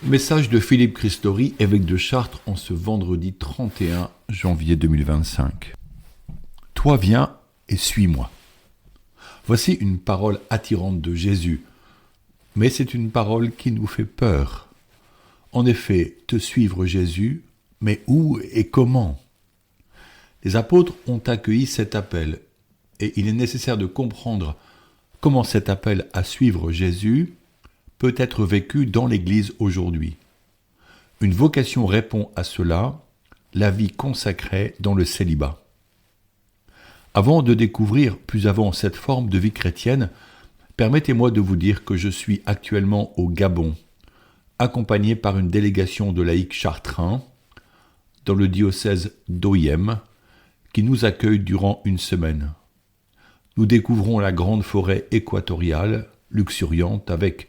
Message de Philippe Christori, évêque de Chartres, en ce vendredi 31 janvier 2025. Toi viens et suis-moi. Voici une parole attirante de Jésus, mais c'est une parole qui nous fait peur. En effet, te suivre Jésus, mais où et comment ? Les apôtres ont accueilli cet appel, et il est nécessaire de comprendre comment cet appel à suivre Jésus peut être vécu dans l'Église aujourd'hui. Une vocation répond à cela, la vie consacrée dans le célibat. Avant de découvrir plus avant cette forme de vie chrétienne, permettez-moi de vous dire que je suis actuellement au Gabon, accompagné par une délégation de laïcs chartrains dans le diocèse d'Oyem, qui nous accueille durant une semaine. Nous découvrons la grande forêt équatoriale, luxuriante, avec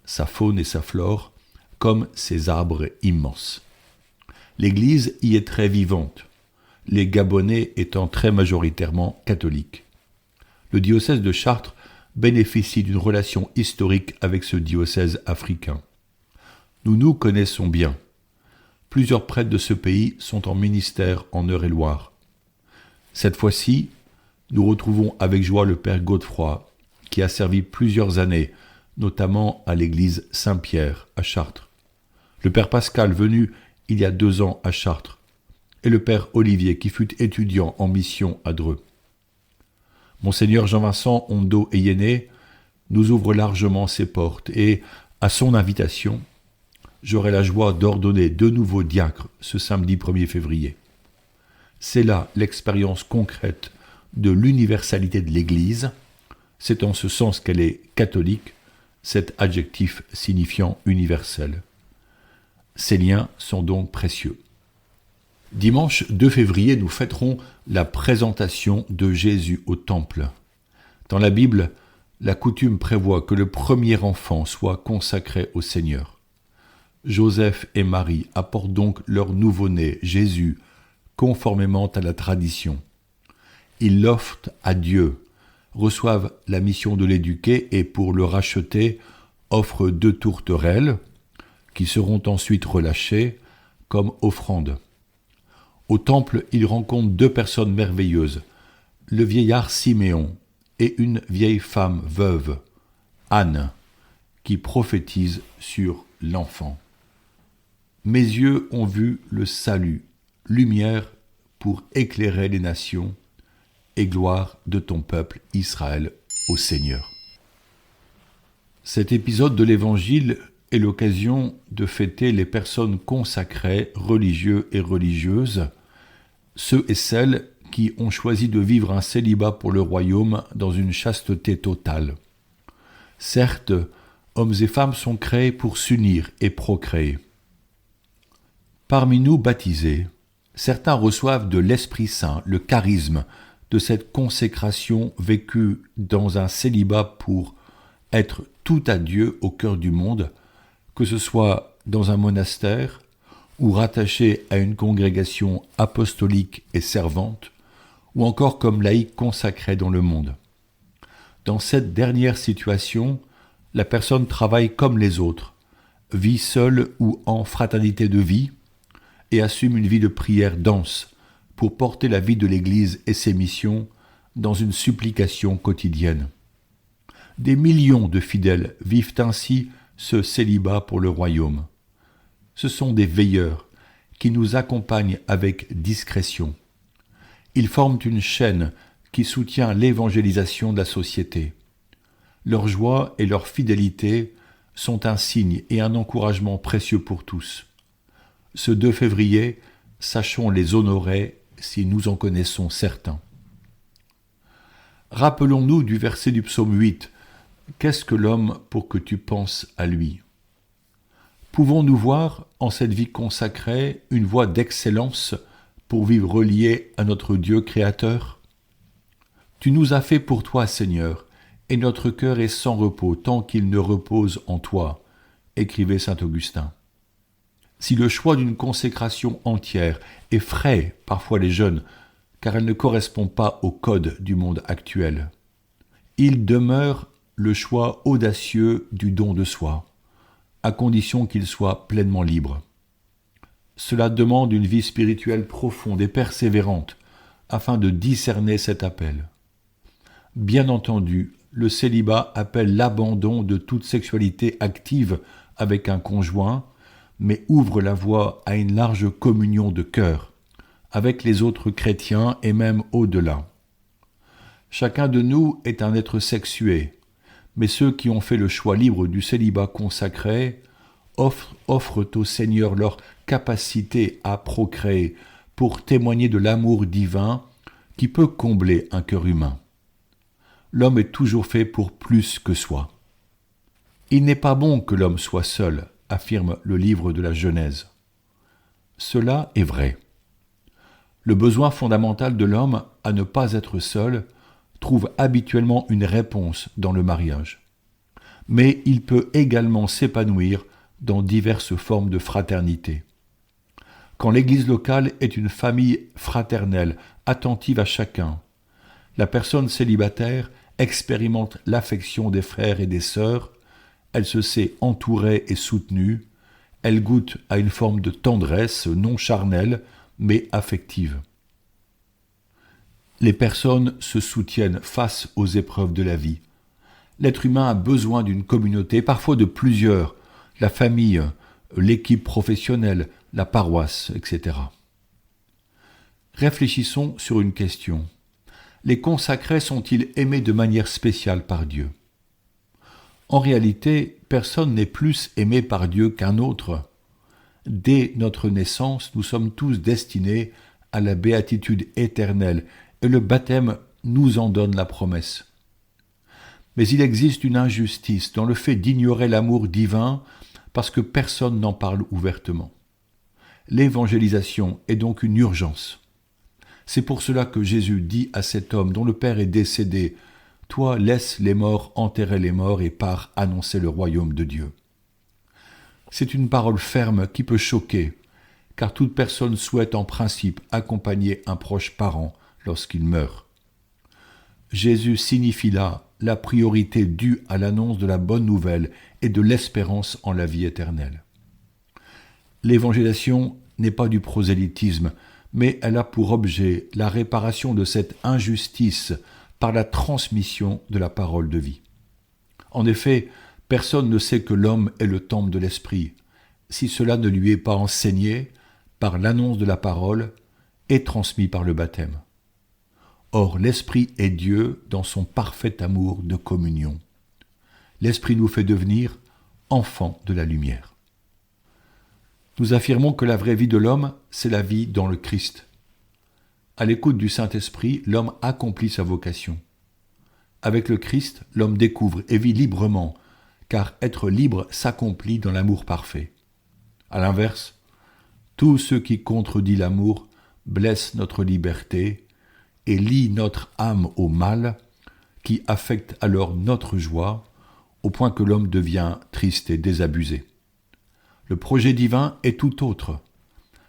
sa faune et sa flore, comme ses arbres immenses. L'Église y est très vivante, les Gabonais étant très majoritairement catholiques. Le diocèse de Chartres bénéficie d'une relation historique avec ce diocèse africain. Nous nous connaissons bien. Plusieurs prêtres de ce pays sont en ministère en Eure-et-Loire. Cette fois-ci, nous retrouvons avec joie le Père Godefroy, qui a servi plusieurs années, notamment à l'église Saint-Pierre à Chartres. Le Père Pascal, venu il y a 2 ans à Chartres, et le Père Olivier, qui fut étudiant en mission à Dreux. Monseigneur Jean-Vincent Ondo Eyéné nous ouvre largement ses portes, et, à son invitation, j'aurai la joie d'ordonner 2 nouveaux diacres ce samedi 1er février. C'est là l'expérience concrète de l'universalité de l'Église. C'est en ce sens qu'elle est catholique, cet adjectif signifiant universel. Ces liens sont donc précieux. Dimanche 2 février, nous fêterons la présentation de Jésus au Temple. Dans la Bible, la coutume prévoit que le premier enfant soit consacré au Seigneur. Joseph et Marie apportent donc leur nouveau-né, Jésus, conformément à la tradition. Ils l'offrent à Dieu, reçoivent la mission de l'éduquer et pour le racheter, offrent 2 tourterelles qui seront ensuite relâchées comme offrande. Au temple, ils rencontrent 2 personnes merveilleuses, le vieillard Siméon et une vieille femme veuve, Anne, qui prophétise sur l'enfant. Mes yeux ont vu le salut, lumière pour éclairer les nations, et gloire de ton peuple Israël au Seigneur. Cet épisode de l'Évangile est l'occasion de fêter les personnes consacrées, religieux et religieuses, ceux et celles qui ont choisi de vivre un célibat pour le royaume dans une chasteté totale. Certes, hommes et femmes sont créés pour s'unir et procréer. Parmi nous baptisés, certains reçoivent de l'Esprit Saint le charisme de cette consécration vécue dans un célibat pour être tout à Dieu au cœur du monde, que ce soit dans un monastère ou rattaché à une congrégation apostolique et servante, ou encore comme laïc consacré dans le monde. Dans cette dernière situation, la personne travaille comme les autres, vit seule ou en fraternité de vie, et assume une vie de prière dense pour porter la vie de l'Église et ses missions dans une supplication quotidienne. Des millions de fidèles vivent ainsi ce célibat pour le royaume. Ce sont des veilleurs qui nous accompagnent avec discrétion. Ils forment une chaîne qui soutient l'évangélisation de la société. Leur joie et leur fidélité sont un signe et un encouragement précieux pour tous. Ce 2 février, sachons les honorer si nous en connaissons certains. Rappelons-nous du verset du psaume 8. Qu'est-ce que l'homme pour que tu penses à lui ? Pouvons-nous voir en cette vie consacrée une voie d'excellence pour vivre relié à notre Dieu créateur ? Tu nous as fait pour toi, Seigneur, et notre cœur est sans repos tant qu'il ne repose en toi, écrivait saint Augustin. Si le choix d'une consécration entière effraie parfois les jeunes, car elle ne correspond pas au code du monde actuel, il demeure le choix audacieux du don de soi, à condition qu'il soit pleinement libre. Cela demande une vie spirituelle profonde et persévérante afin de discerner cet appel. Bien entendu, le célibat appelle l'abandon de toute sexualité active avec un conjoint, mais ouvre la voie à une large communion de cœur avec les autres chrétiens et même au-delà. Chacun de nous est un être sexué, mais ceux qui ont fait le choix libre du célibat consacré offrent au Seigneur leur capacité à procréer pour témoigner de l'amour divin qui peut combler un cœur humain. L'homme est toujours fait pour plus que soi. Il n'est pas bon que l'homme soit seul, affirme le livre de la Genèse. Cela est vrai. Le besoin fondamental de l'homme à ne pas être seul trouve habituellement une réponse dans le mariage. Mais il peut également s'épanouir dans diverses formes de fraternité. Quand l'Église locale est une famille fraternelle, attentive à chacun, la personne célibataire expérimente l'affection des frères et des sœurs, elle se sait entourée et soutenue, elle goûte à une forme de tendresse non charnelle, mais affective. Les personnes se soutiennent face aux épreuves de la vie. L'être humain a besoin d'une communauté, parfois de plusieurs, la famille, l'équipe professionnelle, la paroisse, etc. Réfléchissons sur une question. Les consacrés sont-ils aimés de manière spéciale par Dieu ? En réalité, personne n'est plus aimé par Dieu qu'un autre. Dès notre naissance, nous sommes tous destinés à la béatitude éternelle, et le baptême nous en donne la promesse. Mais il existe une injustice dans le fait d'ignorer l'amour divin parce que personne n'en parle ouvertement. L'évangélisation est donc une urgence. C'est pour cela que Jésus dit à cet homme dont le père est décédé, « Toi, laisse les morts enterrer les morts et pars annoncer le royaume de Dieu. » C'est une parole ferme qui peut choquer, car toute personne souhaite en principe accompagner un proche parent lorsqu'il meurt. Jésus signifie là la priorité due à l'annonce de la bonne nouvelle et de l'espérance en la vie éternelle. L'évangélisation n'est pas du prosélytisme, mais elle a pour objet la réparation de cette injustice par la transmission de la parole de vie. En effet, personne ne sait que l'homme est le temple de l'Esprit, si cela ne lui est pas enseigné par l'annonce de la parole et transmis par le baptême. Or, l'Esprit est Dieu dans son parfait amour de communion. L'Esprit nous fait devenir enfants de la lumière. Nous affirmons que la vraie vie de l'homme, c'est la vie dans le Christ. À l'écoute du Saint-Esprit, l'homme accomplit sa vocation. Avec le Christ, l'homme découvre et vit librement, car être libre s'accomplit dans l'amour parfait. À l'inverse, tout ce qui contredit l'amour blesse notre liberté et lie notre âme au mal, qui affecte alors notre joie, au point que l'homme devient triste et désabusé. Le projet divin est tout autre.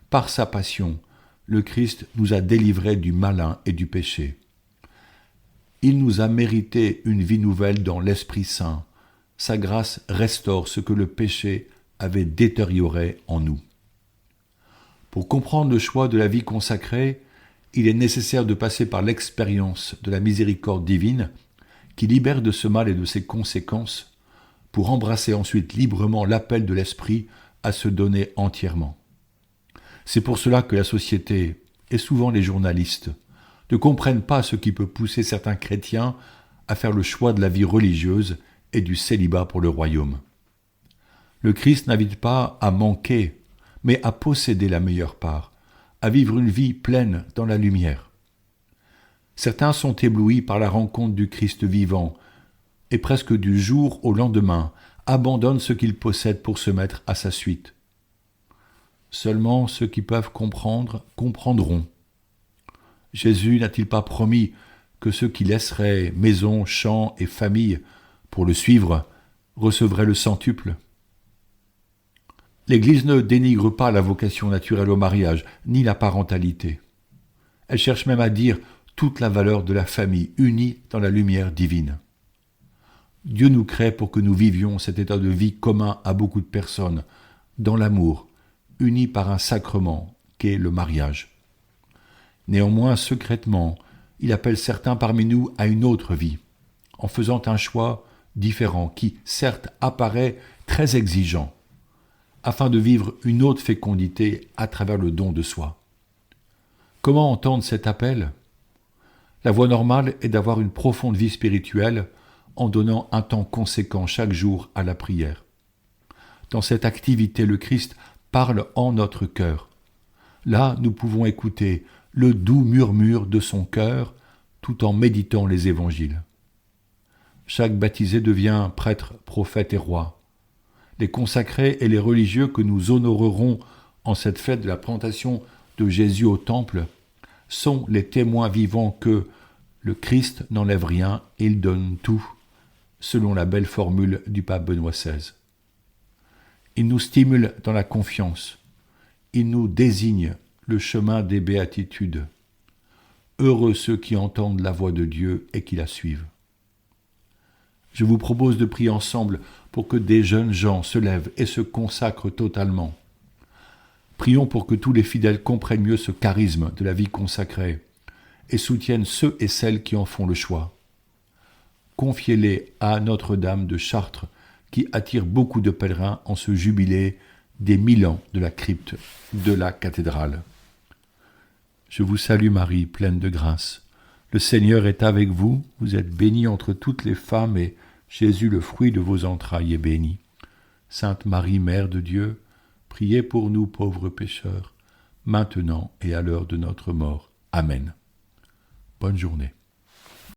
Par sa passion, le Christ nous a délivrés du malin et du péché. Il nous a mérité une vie nouvelle dans l'Esprit Saint. Sa grâce restaure ce que le péché avait détérioré en nous. Pour comprendre le choix de la vie consacrée, il est nécessaire de passer par l'expérience de la miséricorde divine qui libère de ce mal et de ses conséquences pour embrasser ensuite librement l'appel de l'Esprit à se donner entièrement. C'est pour cela que la société, et souvent les journalistes, ne comprennent pas ce qui peut pousser certains chrétiens à faire le choix de la vie religieuse et du célibat pour le royaume. Le Christ n'invite pas à manquer, mais à posséder la meilleure part, à vivre une vie pleine dans la lumière. Certains sont éblouis par la rencontre du Christ vivant, et presque du jour au lendemain, abandonnent ce qu'ils possèdent pour se mettre à sa suite. Seulement ceux qui peuvent comprendre, comprendront. Jésus n'a-t-il pas promis que ceux qui laisseraient maison, champs et famille pour le suivre recevraient le centuple ? L'Église ne dénigre pas la vocation naturelle au mariage, ni la parentalité. Elle cherche même à dire toute la valeur de la famille unie dans la lumière divine. Dieu nous crée pour que nous vivions cet état de vie commun à beaucoup de personnes, dans l'amour, unis par un sacrement qu'est le mariage. Néanmoins, secrètement, il appelle certains parmi nous à une autre vie, en faisant un choix différent qui, certes, apparaît très exigeant, afin de vivre une autre fécondité à travers le don de soi. Comment entendre cet appel ? La voie normale est d'avoir une profonde vie spirituelle en donnant un temps conséquent chaque jour à la prière. Dans cette activité, le Christ parle en notre cœur. Là, nous pouvons écouter le doux murmure de son cœur tout en méditant les évangiles. Chaque baptisé devient prêtre, prophète et roi. Les consacrés et les religieux que nous honorerons en cette fête de la présentation de Jésus au temple sont les témoins vivants que le Christ n'enlève rien et il donne tout, selon la belle formule du pape Benoît XVI. Il nous stimule dans la confiance. Il nous désigne le chemin des béatitudes. Heureux ceux qui entendent la voix de Dieu et qui la suivent. Je vous propose de prier ensemble pour que des jeunes gens se lèvent et se consacrent totalement. Prions pour que tous les fidèles comprennent mieux ce charisme de la vie consacrée et soutiennent ceux et celles qui en font le choix. Confiez-les à Notre-Dame de Chartres qui attire beaucoup de pèlerins en ce jubilé des 1000 ans de la crypte de la cathédrale. Je vous salue Marie, pleine de grâce. Le Seigneur est avec vous, vous êtes bénie entre toutes les femmes et Jésus, le fruit de vos entrailles, est béni. Sainte Marie, Mère de Dieu, priez pour nous pauvres pécheurs, maintenant et à l'heure de notre mort. Amen. Bonne journée.